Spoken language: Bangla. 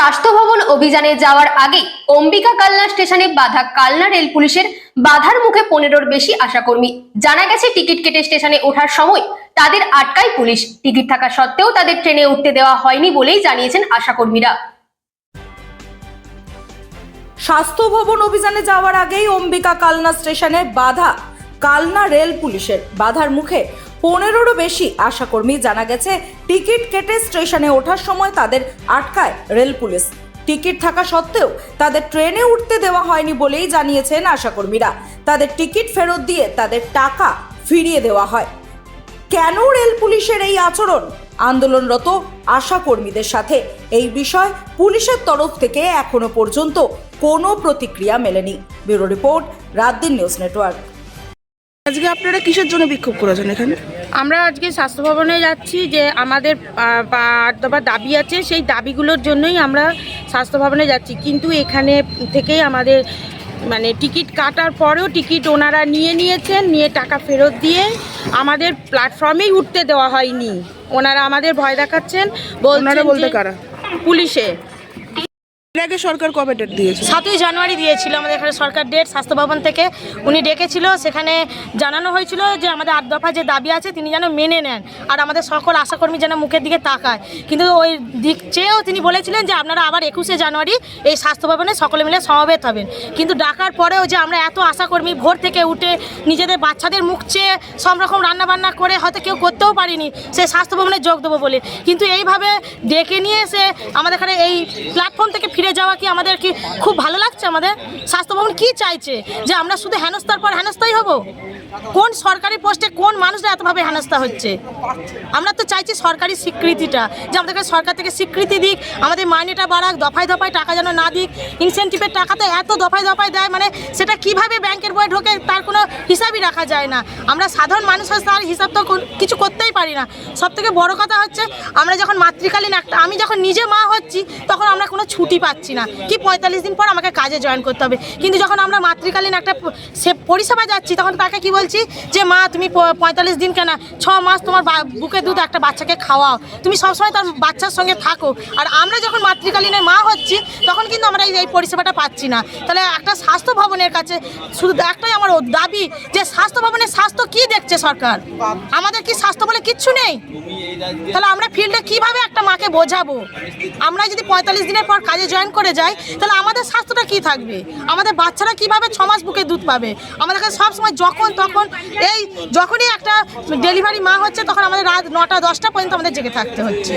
স্বাস্থ্য ভবন অভিযানে যাওয়ার আগে অম্বিকা কালনা স্টেশনে বাধা কালনা রেল পুলিশের বাধার মুখে 15-র বেশি আশাকর্মী। জানা গেছে টিকিট কেটে স্টেশনে ওঠার সময় তাদের আটকায় পুলিশ। টিকিট থাকা সত্ত্বেও তাদের ট্রেনে উঠতে দেওয়া হয়নি বলেই জানিয়েছেন আশাকর্মীরা। স্বাস্থ্য ভবন অভিযানে যাওয়ার আগেই অম্বিকা কালনা স্টেশনে বাধা কালনা রেল পুলিশের। বাধার মুখে 15-রও বেশি আশাকর্মী। জানা গেছে টিকিট কেটে স্টেশনে ওঠার সময় তাদের আটকায় রেল পুলিশ। টিকিট থাকা সত্ত্বেও তাদের ট্রেনে উঠতে দেওয়া হয়নি বলেই জানিয়েছেন আশাকর্মীরা। তাদের টিকিট ফেরত দিয়ে তাদের টাকা ফিরিয়ে দেওয়া হয়। কেন রেল পুলিশের এই আচরণ? আন্দোলনরত আশাকর্মীদের সাথে এই বিষয় পুলিশের তরফ থেকে এখনো পর্যন্ত কোনো প্রতিক্রিয়া মেলেনি। Bureau report, রাতদিন news network. আজকে আপনারা কিসের জন্য বিক্ষোভ করেছেন এখানে? আমরা আজকে স্বাস্থ্য ভবনে যাচ্ছি যে আমাদের 8 দফা দাবি আছে, সেই দাবিগুলোর জন্যই আমরা স্বাস্থ্য ভবনে যাচ্ছি। কিন্তু এখানে থেকেই আমাদের টিকিট কাটার পরেও টিকিট ওনারা নিয়েছেন, নিয়ে টাকা ফেরত দিয়ে আমাদের প্ল্যাটফর্মেই উঠতে দেওয়া হয়নি। ওনারা আমাদের ভয় দেখাচ্ছেন। বলতে কারা? পুলিশে। এর আগে সরকার কবে ডেট দিয়েছে? 7ই জানুয়ারি দিয়েছিল আমাদের এখানে সরকার ডেট। স্বাস্থ্য ভবন থেকে উনি ডেকেছিল, সেখানে জানানো হয়েছিল যে আমাদের 8 দফা যে দাবি আছে তিনি যেন মেনে নেন আর আমাদের সকল আশাকর্মী যেন মুখের দিকে তাকায়। কিন্তু ওই দিক চেয়েও তিনি বলেছিলেন যে আপনারা আবার 21শে জানুয়ারি এই স্বাস্থ্য ভবনে সকলে মিলে সমবেত হবেন। কিন্তু ডাকার পরেও যে আমরা এত আশাকর্মী ভোর থেকে উঠে নিজেদের বাচ্চাদের মুখ চেয়ে সব রকম রান্নাবান্না করে হয়তো কেউ করতেও পারিনি সেই স্বাস্থ্য ভবনে যোগ দেবো বলে, কিন্তু এইভাবে ডেকে নিয়ে এসে আমাদের এখানে এই প্ল্যাটফর্ম থেকে ফিরে যাওয়া কি আমাদের কি খুব ভালো লাগছে? আমাদের স্বাস্থ্য ভবন কি চাইছে যে আমরা শুধু হেনস্থার পর হেনস্থাই হব? কোন সরকারি পোস্টে কোন মানুষরা এতভাবে হেনস্থা হচ্ছে? আমরা তো চাইছি সরকারি স্বীকৃতিটা, যে আমাদেরকে সরকার থেকে স্বীকৃতি দিক, আমাদের মাইনেটা বাড়াক, দফায় দফায় টাকা যেন না দিক। ইনসেন্টিভের টাকা তো এত দফায় দফায় দেয়, সেটা কিভাবে ব্যাংকের বই ঢোকে তার কোনো হিসাবই রাখা যায় না। আমরা সাধারণ মানুষ হয়ে তার হিসাব তো কিছু করতেই পারি না। সবথেকে বড় কথা হচ্ছে আমরা যখন মাতৃকালীন আমি যখন নিজে মা হচ্ছি তখন আমরা কোনো ছুটি পাচ্ছি না, কি 45 দিন পর আমাকে কাজে জয়েন করতে হবে। কিন্তু যখন আমরা মাতৃকালীন একটা পরিষেবা যাচ্ছি তখন তাকে কি বলছি যে মা তুমি 45 দিন কেন 6 মাস তোমার বুকে দুধ একটা বাচ্চাকে খাওয়াও, তুমি সবসময় তার বাচ্চার সঙ্গে থাকো। আর আমরা যখন মাতৃকালীনে মা হচ্ছি তখন কিন্তু আমরা এই পরিষেবাটা পাচ্ছি না। তাহলে একটা স্বাস্থ্য ভবনের কাছে শুধু একটাই আমার দাবি যে স্বাস্থ্য ভবনের স্বাস্থ্য কি দেখছে সরকার? আমাদের কি স্বাস্থ্য বলে কিচ্ছু নেই? তাহলে আমরা ফিল্ডে কিভাবে একটা মাকে বোঝাবো? আমরা যদি 45 দিনের পর কাজে জয়েন করে যাই তাহলে আমাদের স্বাস্থ্যটা কি থাকবে? আমাদের বাচ্চারা কিভাবে 6 মাস বুকে দুধ পাবে? আমাদের কাছে সবসময় তখন যখনই একটা ডেলিভারি মা হচ্ছে তখন আমাদের রাত 9টা 10টা পর্যন্ত আমাদের জেগে থাকতে হচ্ছে।